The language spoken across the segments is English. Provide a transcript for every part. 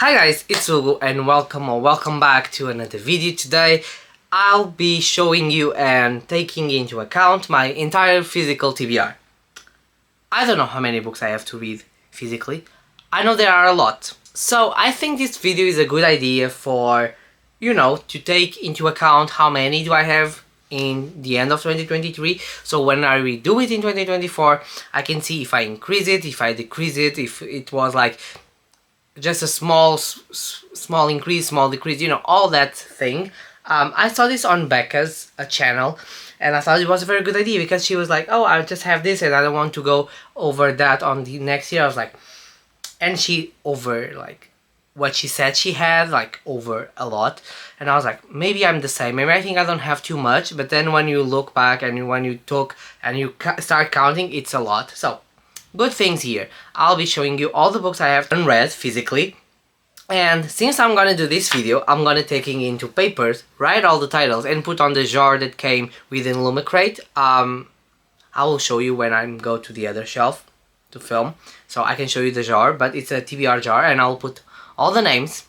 Hi guys, it's Ugu and welcome back to another video. Today I'll be showing you and taking into account my entire physical TBR. I don't know how many books I have to read physically. I know there are a lot. So I think this video is a good idea for, to take into account how many do I have in the end of 2023. So when I redo it in 2024, I can see if I increase it, if I decrease it, if it was like just a small increase, small decrease, all that thing. I saw this on Becca's channel and I thought it was a very good idea because she was like, oh, I just have this and I don't want to go over that on the next year. I was like, and she over like what she said she had like over a lot, and I was like, maybe I'm the same, maybe I think I don't have too much, but then when you look back and when you talk and you start counting, it's a lot. So good things here. I'll be showing you all the books I have unread physically. And since I'm gonna do this video, I'm gonna taking into papers, write all the titles and put on the jar that came within Lumacrate. I will show you when I go to the other shelf to film, so I can show you the jar, but it's a TBR jar and I'll put all the names.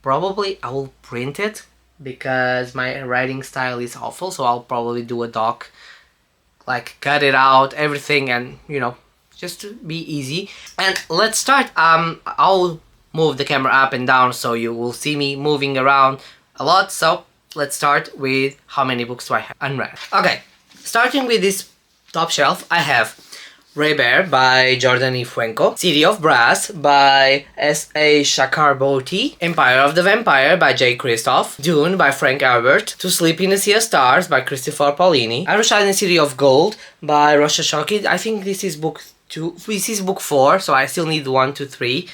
Probably I will print it because my writing style is awful, so I'll probably do a doc, like cut it out, everything, and just to be easy. And let's start. I'll move the camera up and down so you will see me moving around a lot. So let's start with how many books do I have unread. Okay, starting with this top shelf, I have Ray Bear by Jordan E. Fuenco, City of Brass by S.A. Chakraborty, Empire of the Vampire by J. Kristoff, Dune by Frank Herbert, To Sleep in the Sea of Stars by Christopher Paolini, Arusha in the City of Gold by Rocha Shoki. I think this is book 2. This is book 4, so I still need 1, 2, 3.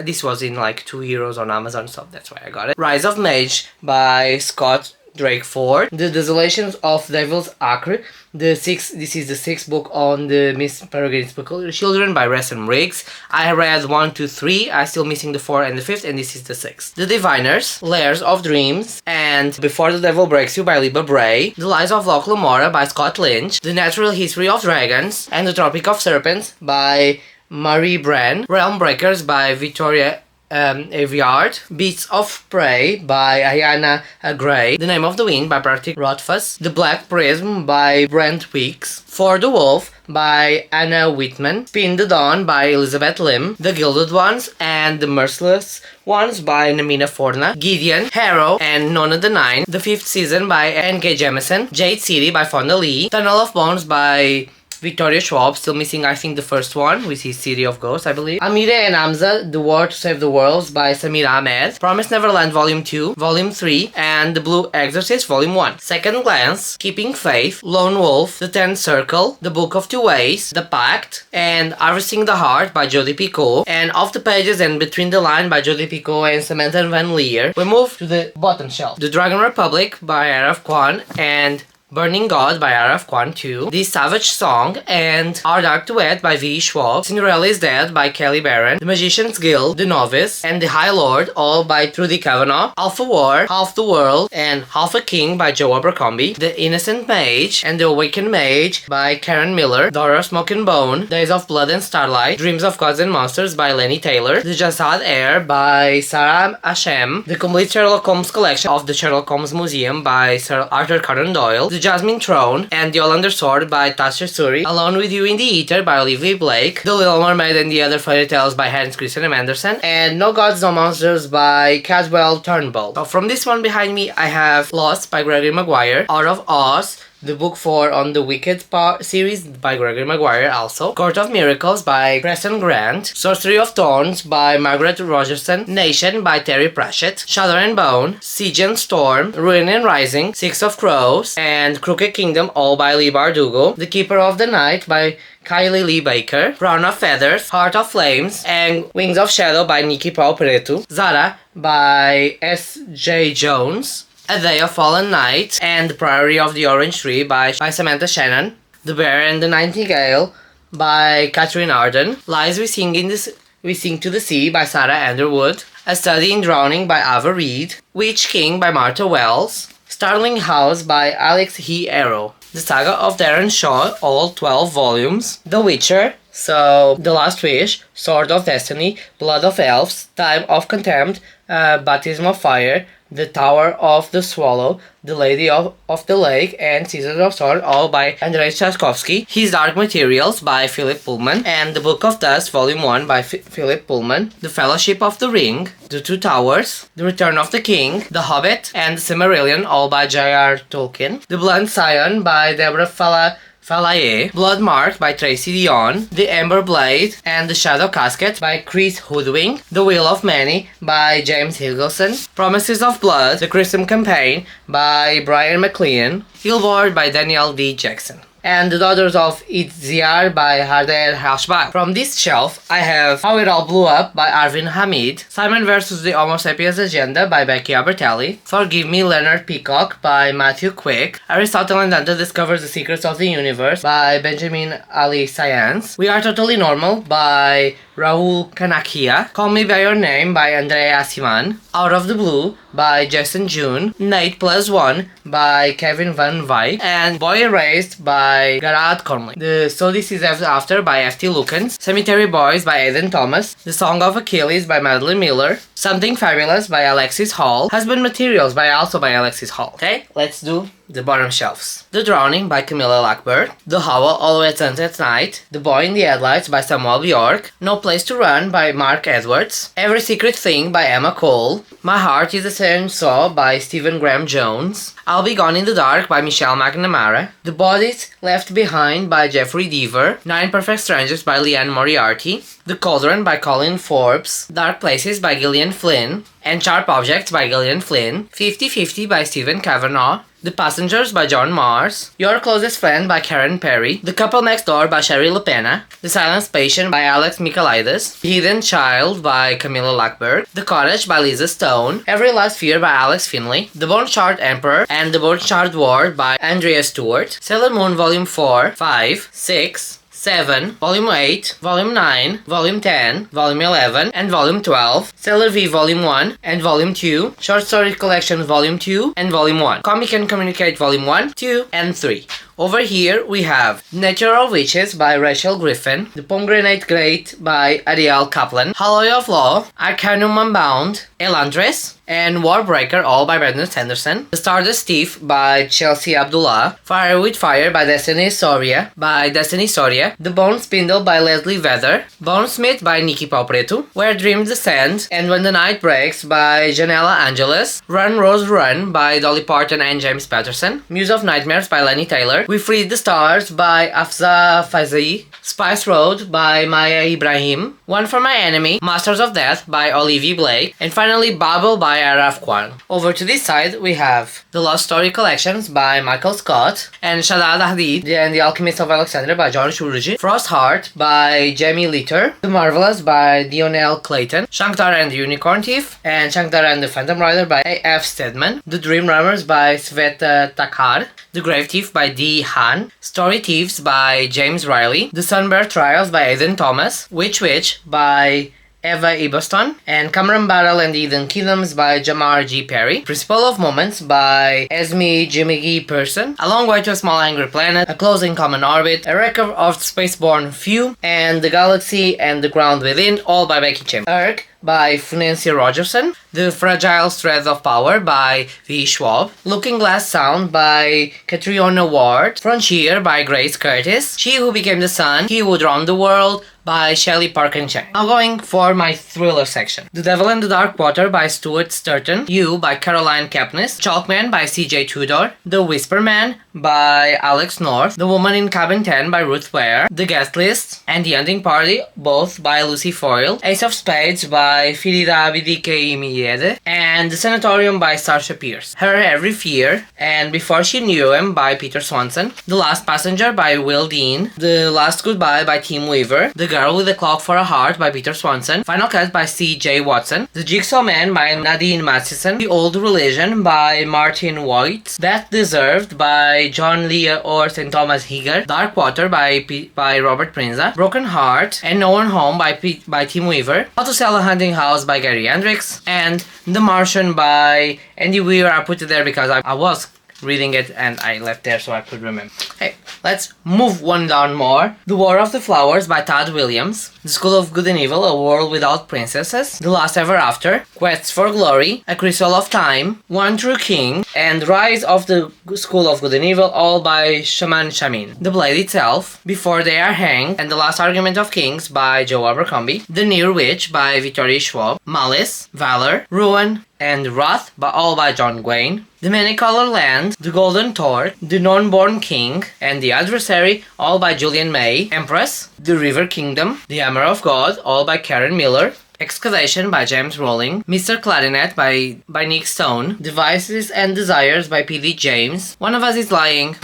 This was in like €2 on Amazon, so that's why I got it. Rise of Mage by Scott Drakeford, The Desolations of Devil's Acre. This is the 6th book on the Miss Peregrine's Peculiar Children by Ransom Riggs. I read 1, 2, 3. I'm still missing the 4 and the 5th, and this is the 6th. The Diviners, Layers of Dreams, and Before the Devil Breaks You by Liba Bray. The Lies of Locke Lamora by Scott Lynch. The Natural History of Dragons and the Tropic of Serpents by Marie Bran. Realm Breakers by Victoria Aveyard, Beasts of Prey by Ayana Gray, The Name of the Wind by Pratik Rothfuss, The Black Prism by Brent Weeks, For the Wolf by Anna Whitman, Spin the Dawn by Elizabeth Lim, The Gilded Ones and The Merciless Ones by Namina Forna, Gideon, Harrow and Nona the Nine, The Fifth Season by N.K. Jemisin, Jade City by Fonda Lee, Tunnel of Bones by Victoria Schwab, still missing I think the first one, which is City of Ghosts, I believe. Amira and Amza, The War to Save the Worlds by Samira Ahmed. Promised Neverland Volume 2, Volume 3, and The Blue Exorcist Volume 1. Second Glance, Keeping Faith, Lone Wolf, The Tenth Circle, The Book of Two Ways, The Pact, and Harvesting the Heart by Jodi Picoult, and Off the Pages and Between the Line by Jodi Picoult and Samantha Van Leer. We move to the bottom shelf. The Dragon Republic by Araf Kwan and Burning God by Araf Kwan 2, The Savage Song and Our Dark Duet by V. Schwab, Cinderella is Dead by Kelly Barron, The Magician's Guild, The Novice, and The High Lord, all by Trudy Kavanaugh, Alpha War, Half the World, and Half a King by Joe Abercrombie, The Innocent Mage and The Awakened Mage by Karen Miller, Dora Smoke and Bone, Days of Blood and Starlight, Dreams of Gods and Monsters by Lenny Taylor, The Jazad Heir by Sarah Hashem, The Complete Sherlock Holmes Collection of the Sherlock Holmes Museum by Sir Arthur Conan Doyle, The Jasmine Throne and The Yolanda Sword by Tasha Suri, Alone with You in the Ether by Olivia Blake, The Little Mermaid and the Other Fairy Tales by Hans Christian Andersen, and No Gods, No Monsters by Caswell Turnbull. So from this one behind me, I have Lost by Gregory Maguire, Out of Oz, the book 4 on the Wicked series by Gregory Maguire also, Court of Miracles by Preston Grant, Sorcery of Thorns by Margaret Rogerson, Nation by Terry Pratchett, Shadow and Bone, Siege and Storm, Ruin and Rising, Six of Crows, and Crooked Kingdom, all by Lee Bardugo, The Keeper of the Night by Kylie Lee Baker, Crown of Feathers, Heart of Flames, and Wings of Shadow by Nikki Paul Preto, Zara by S.J. Jones, A Day of Fallen Night, and The Priory of the Orange Tree by Samantha Shannon, The Bear and the Nightingale by Catherine Arden, Lies We Sing to the Sea by Sarah Underwood, A Study in Drowning by Ava Reed, Witch King by Martha Wells, Starling House by Alex He Arrow, The Saga of Darren Shaw, all 12 volumes, The Witcher, So, The Last Wish, Sword of Destiny, Blood of Elves, Time of Contempt, Baptism of Fire, The Tower of the Swallow, The Lady of the Lake, and Seasons of Sword, all by Andrei Tchaikovsky. His Dark Materials by Philip Pullman, and The Book of Dust, Volume 1 by Philip Pullman, The Fellowship of the Ring, The Two Towers, The Return of the King, The Hobbit, and The Silmarillion, all by J.R. Tolkien, The Blunt Scion by Deborah Falaye, Blood Marked by Tracy Dion, The Ember Blade and The Shadow Casket by Chris Hoodwing, The Will of Many by James Higelson, Promises of Blood, The Crimson Campaign by Brian McLean, Hillboard by Daniel D. Jackson, and The Daughters of Itziar by Harder Hashbal. From this shelf, I have How It All Blew Up by Arvin Hamid, Simon vs. the Homo Sapiens Agenda by Becky Albertelli, Forgive Me, Leonard Peacock by Matthew Quick, Aristotle and Dante Discovers the Secrets of the Universe by Benjamin Ali Sayans, We Are Totally Normal by Rahul Kanakia, Call Me By Your Name by Andrea Siman, Out of the Blue by Jason June, Nate Plus One by Kevin Van Wyk, and Boy Erased by Garrett Conley. The So This Is After by F.T. Lukens, Cemetery Boys by Aidan Thomas, The Song of Achilles by Madeline Miller, Something Fabulous by Alexis Hall, Husband Materials by Alexis Hall. Okay, let's do the bottom shelves. The Drowning by Camilla Lackberg, The Howl Always Ends at Night, The Boy in the Headlights by Samuel Bjork, No Place to Run by Mark Edwards, Every Secret Thing by Emma Cole, My Heart is a Chainsaw by Stephen Graham Jones, I'll Be Gone in the Dark by Michelle McNamara, The Bodies Left Behind by Jeffrey Deaver, Nine Perfect Strangers by Leanne Moriarty, The Cauldron by Colin Forbes, Dark Places by Gillian Flynn, and Sharp Objects by Gillian Flynn, 50-50 by Stephen Kavanagh, The Passengers by John Mars, Your Closest Friend by Karen Perry, The Couple Next Door by Sherry LaPena, The Silent Patient by Alex Michaelides, Hidden Child by Camilla Lackberg, The Cottage by Lisa Stone, Every Last Fear by Alex Finley, The Bone Shard Emperor and The Bone Shard War by Andrea Stewart, Sailor Moon Volume 4, 5, 6, 7, Volume 8, Volume 9, Volume 10, Volume 11, and Volume 12, Sailor V Volume 1 and Volume 2, Short Story Collection Volume 2 and Volume 1, Comic and Communicate Volume 1, 2, and 3. Over here we have Natural Witches by Rachel Griffin, The Pomegranate Great by Ariel Kaplan, Hollow of Law, Arcanum Unbound, Elantris, and Warbreaker, all by Brandon Sanderson, The Stardust Thief by Chelsea Abdullah, Fire with Fire by Destiny Soria, The Bone Spindle by Leslie Vedder, Bonesmith by Nikki Paupretu, Where Dreams Descend, and When the Night Breaks by Janella Angeles, Run Rose Run by Dolly Parton and James Patterson, Muse of Nightmares by Lenny Taylor, We Freed the Stars by Afza Faizi, Spice Road by Maya Ibrahim, One for My Enemy, Masters of Death by Olivia Blake, and finally Babel by Araf Kwan. Over to this side we have The Lost Story Collections by Michael Scott, and Shadad Hadid and The Alchemist of Alexandria by John Shuruji, Frost Heart by Jamie Litter, The Marvelous by Dionel Clayton, Shankar and the Unicorn Thief, and Shankar and the Phantom Rider by A.F. Stedman, The Dream Runners by Sveta Takhar, The Grave Thief by D. Han, Story Thieves by James Riley, The Sunbear Trials by Aidan Thomas, Witch by Eva Iboston, and Cameron Battle and the Eden Kingdoms by Jamar G. Perry, Principle of Moments by Esme Jimmy Person, A Long Way to a Small Angry Planet, A Close in Common Orbit, A Record of Spaceborne Few, and The Galaxy and the Ground Within, all by Becky Chambers. By Funencia Rogerson, The Fragile Threads of Power by V. Schwab, Looking Glass Sound by Catriona Ward, Frontier by Grace Curtis, She Who Became the Sun, He Who Drowned the World by Shelley Parkin Chang. Now going for my thriller section. The Devil in the Dark Water by Stuart Sturton, You by Caroline Kepnes, Chalkman by C.J. Tudor, The Whisper Man by Alex North, The Woman in Cabin 10 by Ruth Ware, The Guest List and The Ending Party, both by Lucy Foyle, Ace of Spades by Firida Abidike Imiede, and The Sanatorium by Sarsha Pierce, Her Every Fear and Before She Knew Him by Peter Swanson, The Last Passenger by Will Dean, The Last Goodbye by Tim Weaver, The Girl with a Clock for a Heart by Peter Swanson, Final Cut by C.J. Watson, The Jigsaw Man by Nadine Matheson, The Old Religion by Martin White, Death Deserved by John Leah Orth and Thomas Higer, Dark Water by Robert Prinza, Broken Heart and No One Home by Tim Weaver, How to Sell a Hunting House by Gary Hendricks, and The Martian by Andy Weir. I put it there because I was reading it and I left there so I could remember. Hey, let's move one down more. The War of the Flowers by Todd Williams. The School of Good and Evil, A World Without Princesses. The Last Ever After. Quests for Glory. A Crystal of Time. One True King. And Rise of the School of Good and Evil, all by Shaman Shamin. The Blade Itself. Before They Are Hanged. And The Last Argument of Kings by Joe Abercrombie. The Near Witch by Victoria Schwab. Malice. Valor. Ruin. And Wrath, all by John Gwain. The Many-Colored Land, The Golden Torch, The Non-Born King, and The Adversary, all by Julian May. Empress, The River Kingdom, The Hammer of God, all by Karen Miller. Excavation by James Rowling. Mr. Clarinet by Nick Stone. Devices and Desires by P.D. James. One of Us is Lying.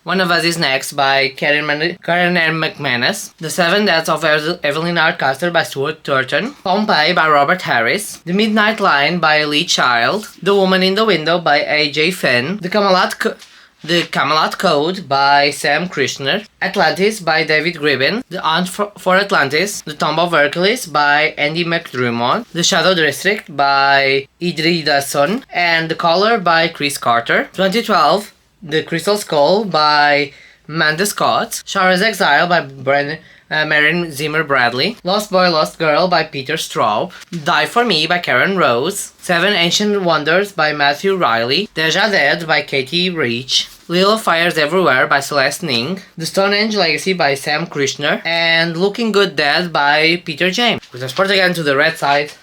One of Us is Next by Karen M. McManus. The Seven Deaths of Evelyn Hardcastle by Stuart Turton. Pompeii by Robert Harris. The Midnight Line by Lee Child. The Woman in the Window by A.J. Finn. The Camelot Code by Sam Krishner. Atlantis by David Gribbin. The Hunt for Atlantis. The Tomb of Hercules by Andy McDermott. The Shadow District by Idri Dasson. And The Caller by Chris Carter. 2012. The Crystal Skull by Amanda Scott. Shara's Exile by Marion Zimmer Bradley. Lost Boy, Lost Girl by Peter Straub. Die for Me by Karen Rose. Seven Ancient Wonders by Matthew Riley. Deja Dead by Katie Reach. Little Fires Everywhere by Celeste Ning. The Stonehenge Legacy by Sam Krishner. And Looking Good Dead by Peter James. Let's put again to the red side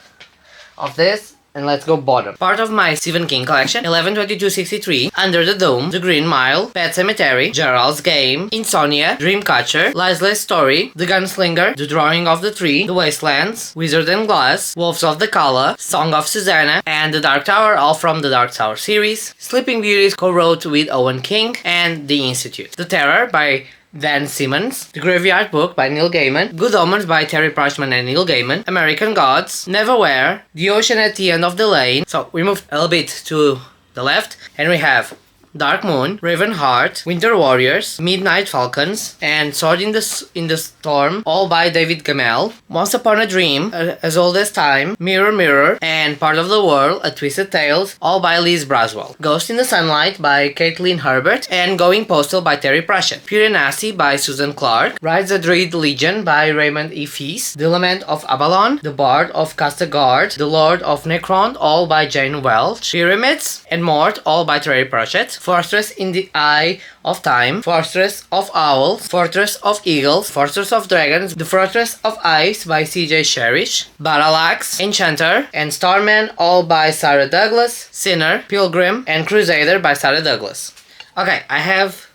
of this. And let's go bottom. Part of my Stephen King collection: 11/22/63, Under the Dome, The Green Mile, Pet Sematary, Gerald's Game, Insomnia, Dreamcatcher, Leslie's Story, The Gunslinger, The Drawing of the Tree, The Wastelands, Wizard and Glass, Wolves of the Kala, Song of Susanna, and The Dark Tower, all from the Dark Tower series. Sleeping Beauties co-wrote with Owen King, and The Institute. The Terror by Dan Simmons. The Graveyard Book by Neil Gaiman. Good Omens by Terry Pratchett and Neil Gaiman. American Gods. Neverwhere. The Ocean at the End of the Lane. So we moved a little bit to the left and we have Dark Moon, Ravenheart, Winter Warriors, Midnight Falcons, and Sword in the Storm, all by David Gemmell. Once Upon a Dream, As Old as Time, Mirror Mirror, and Part of the World, A Twisted Tales, all by Liz Braswell. Ghost in the Sunlight by Caitlin Herbert, and Going Postal by Terry Pratchett. Pure and Nasty by Susan Clark, Rides the Dread Legion by Raymond E. Feast, The Lament of Avalon, The Bard of Castagard, The Lord of Necron, all by Jane Welch, Pyramids and Mort, all by Terry Pratchett. Fortress in the Eye of Time, Fortress of Owls, Fortress of Eagles, Fortress of Dragons, The Fortress of Ice by C.J. Cherish, Battleaxe, Enchanter, and Starman, all by Sarah Douglas, Sinner, Pilgrim, and Crusader by Sarah Douglas. Okay, I have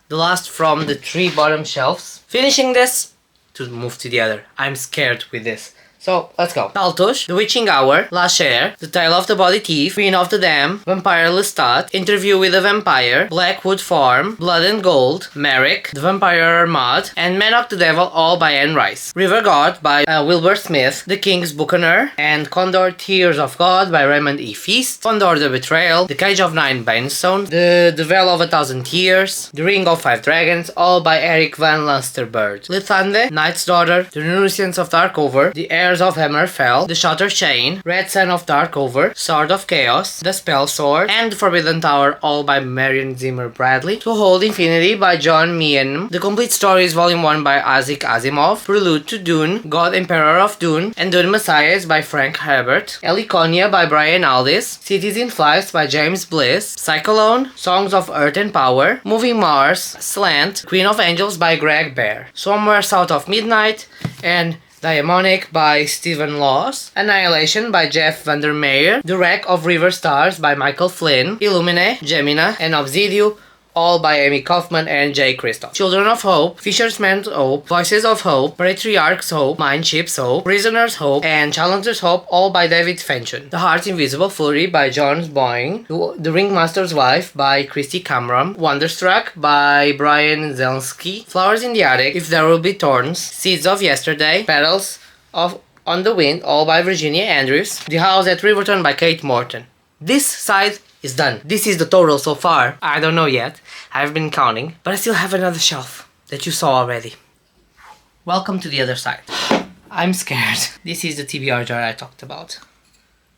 the last from the three bottom shelves. Finishing this to move to the other. I'm scared with this. So, let's go. Taltush, The Witching Hour, La Chair, The Tale of the Body Thief, Queen of the Dam, Vampire Lestat, Interview with a Vampire, Blackwood Farm, Blood and Gold, Merrick, The Vampire Armad, and Man of the Devil, all by Anne Rice. River God by Wilbur Smith, The King's Buccaneer, and Condor Tears of God by Raymond E. Feast, Condor the Betrayal, The Cage of Nine Brimstone, The Veil of a Thousand Years, The Ring of Five Dragons, all by Eric Van Lusterbird. Lithande, Knight's Daughter, The Renunciance of Darkover, The Heirs of Hammerfell, The Shutter Chain, Red Sun of Darkover, Sword of Chaos, The Spell Sword, and The Forbidden Tower, all by Marion Zimmer Bradley. To Hold Infinity by John Meehan, The Complete Stories Volume 1 by Isaac Asimov, Prelude to Dune, God Emperor of Dune, and Dune Messiahs by Frank Herbert, Heliconia by Brian Aldiss, Cities in Flights by James Bliss, Cyclone, Songs of Earth and Power, Moving Mars, Slant, Queen of Angels by Greg Bear, Somewhere South of Midnight, and Diamonic by Stephen Laws, Annihilation by Jeff Vandermeer, The Wreck of River Stars by Michael Flynn, Illumine, Gemina, and Obsidio, all by Amy Kaufman and Jay Kristoff. Children of Hope, Fisherman's Hope, Voices of Hope, Patriarch's Hope, Mindship's Hope, Prisoner's Hope, and Challenger's Hope, all by David Fenton. The Heart's Invisible Fury by John Boyne, The Ringmaster's Wife by Christy Cameron, Wonderstruck by Brian Zelensky, Flowers in the Attic, If There Will Be Thorns, Seeds of Yesterday, Petals of On the Wind, all by Virginia Andrews, The House at Riverton by Kate Morton. This side is done. This is the total so far. I don't know yet. I've been counting, but I still have another shelf that you saw already. Welcome to the other side. I'm scared. This is the TBR jar I talked about.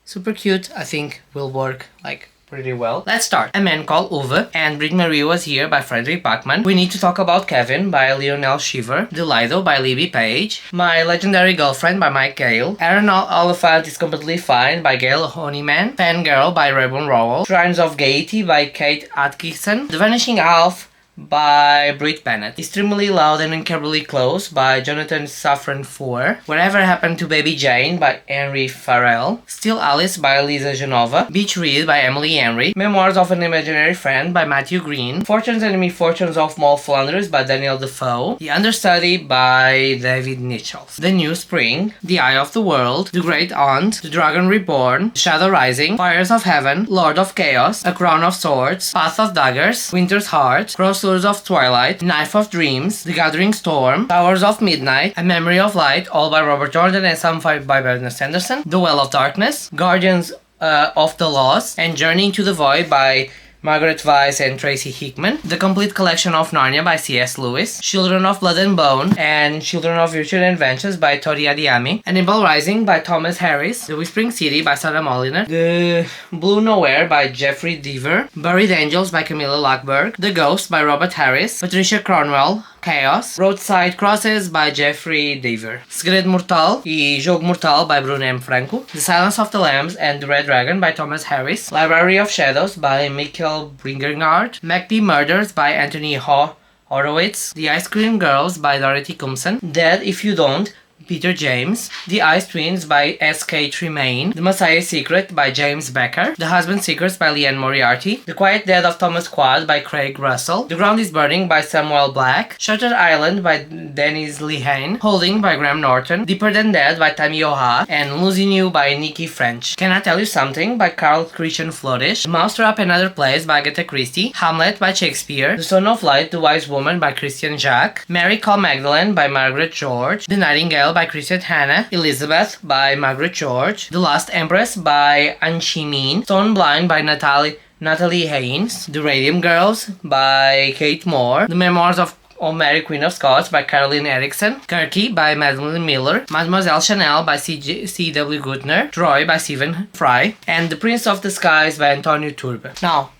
Super cute. I think will work like pretty well. Let's start. A Man Called Uwe and Brit Marie Was Here by Frederick Backman. We Need to Talk About Kevin by Lionel Shiver. The Lido by Libby Page. My Legendary Girlfriend by Mike Gale. Aaron Oliphant Is Completely Fine by Gail Honeyman. Fangirl by Rayburn Rowell. Shrines of Gaiety by Kate Atkinson. The Vanishing Half by Brit Bennett. Extremely Loud and Incredibly Close by Jonathan Safran Foer. Whatever Happened to Baby Jane by Henry Farrell. Still Alice by Lisa Genova. Beach Read by Emily Henry. Memoirs of an Imaginary Friend by Matthew Green. Fortunes and Misfortunes of Moll Flanders by Daniel Defoe. The Understudy by David Nichols. The New Spring. The Eye of the World. The Great Aunt. The Dragon Reborn. Shadow Rising. Fires of Heaven. Lord of Chaos. A Crown of Swords. Path of Daggers. Winter's Heart. Crossroads of Twilight, Knife of Dreams, The Gathering Storm, Towers of Midnight, A Memory of Light, all by Robert Jordan and some by Bernard Sanderson, The Well of Darkness, Guardians of the Lost, and Journey into the Void by Margaret Weiss and Tracy Hickman, The Complete Collection of Narnia by C.S. Lewis, Children of Blood and Bone, and Children of Virtue and Adventures by Tori Adiyami, Annabelle Rising by Thomas Harris, The Whispering City by Sarah Moliner, The Blue Nowhere by Jeffrey Deaver, Buried Angels by Camilla Lackberg, The Ghost by Robert Harris, Patricia Cornwell, Chaos, Roadside Crosses by Jeffrey Deaver, Segredo Mortal e Jogo Mortal by Bruno M. Franco, The Silence of the Lambs and The Red Dragon by Thomas Harris, Library of Shadows by Michael Bringengard, MacD Murders by Anthony Horowitz, The Ice Cream Girls by Dorothy Cumpson, Dead If You Don't, Peter James, The Ice Twins by S.K. Tremaine, The Messiah's Secret by James Becker, The Husband's Secrets by Leanne Moriarty, The Quiet Death of Thomas Quad by Craig Russell, The Ground is Burning by Samuel Black, Shutter Island by Dennis Lehane, Holding by Graham Norton, Deeper Than Dead by Tammy Oha, and Losing You by Nikki French, Can I Tell You Something by Carl Christian Flourish, The Mousetrap and Other Plays by Agatha Christie, Hamlet by Shakespeare, The Son of Light, The Wise Woman by Christian Jacques, Mary Call Magdalene by Margaret George, The Nightingale by Christian Hannah, Elizabeth by Margaret George, The Last Empress by Anshi Min, Stone Blind by Natalie Haynes, The Radium Girls by Kate Moore, The Memoirs of Mary Queen of Scots by Caroline Erickson, Kirky by Madeline Miller, Mademoiselle Chanel by C.W. Gutner, Troy by Stephen Fry, and The Prince of the Skies by Antonio Turbe. Now,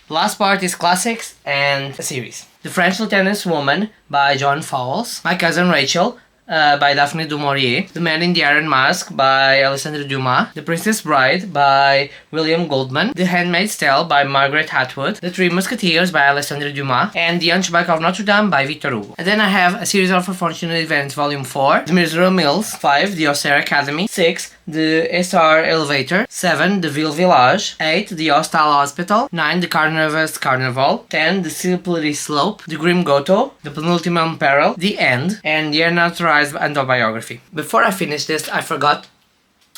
the last part is classics and a series. The French Lieutenant's Woman by John Fowles, My Cousin Rachel by Daphne du Maurier, The Man in the Iron Mask by Alexandre Dumas, The Princess Bride by William Goldman, The Handmaid's Tale by Margaret Atwood, The Three Musketeers by Alexandre Dumas, and The Hunchback of Notre Dame by Victor Hugo. And then I have A Series of Unfortunate Events Volume 4, The Miserable Mills, 5, The Auxerre Academy, 6, The SR Elevator, 7, The Ville Village, 8, The Hostile Hospital, 9, The Carnivorous Carnival, 10, The Slippery Slope, The Grim Goto, The Penultimate Peril, The End, and The Unauthorized Autobiography. Before I finish this, I forgot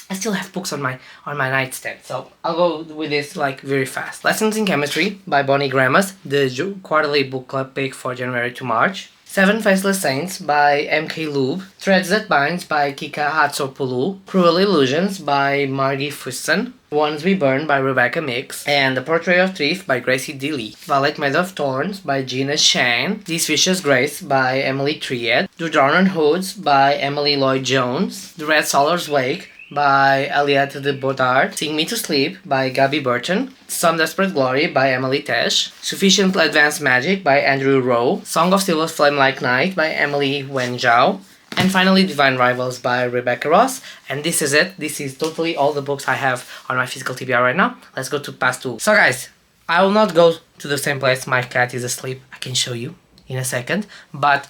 I still have books on my nightstand, so I'll go with this like very fast. Lessons in Chemistry by Bonnie Grammas, the quarterly book club pick for January to March. Seven Faceless Saints by M.K. Lube, Threads That Binds by Kika Hatsopoulou, Cruel Illusions by Margie Fusson, Ones We Burn by Rebecca Mix, and The Portrait of Thief by Gracie D. Lee, Violet Made of Thorns by Gina Shane, This Vicious Grace by Emily Triad, The Drowned Hoods by Emily Lloyd Jones, The Red Solar's Wake by Aliette de Bodard, Sing Me to Sleep by Gabby Burton, Some Desperate Glory by Emily Tesh, Sufficient Advanced Magic by Andrew Rowe, Song of Silver Flame Like Night by Emily Wen Zhao, and finally Divine Rivals by Rebecca Ross. And this is it. This is totally all the books I have on my physical TBR right now. Let's go to past two. So guys, I will not go to the same place. My cat is asleep. I can show you in a second. But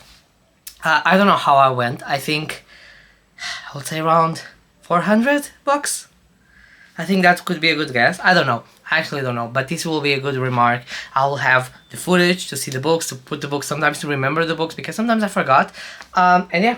I don't know how I went. I think I would say around 400 bucks. I think that could be a good guess. I don't know. I actually don't know. But this will be a good remark. I will have the footage to see the books, to put the books, sometimes to remember the books, because sometimes I forgot. And yeah,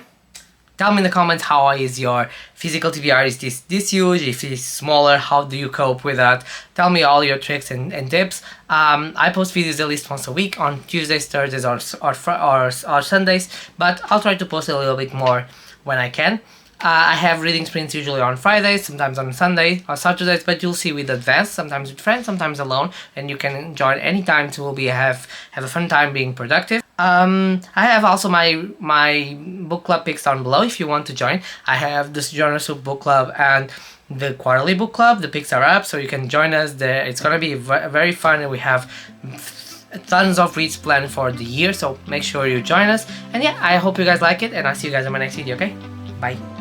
tell me in the comments, how is your physical TBR? Is this huge? If it's smaller, how do you cope with that? Tell me all your tricks and tips. I post videos at least once a week on Tuesdays, Thursdays, or Sundays. But I'll try to post a little bit more when I can. I have reading sprints usually on Fridays, sometimes on Sunday or Saturdays, but you'll see with advance, sometimes with friends, sometimes alone, and you can join anytime to have a fun time being productive. I have also my book club picks down below if you want to join. I have this Journal Soup book club and the quarterly book club, the Pixar app, so you can join us there. It's gonna be very fun, and we have tons of reads planned for the year, so make sure you join us. And yeah, I hope you guys like it, and I'll see you guys in my next video, okay? Bye.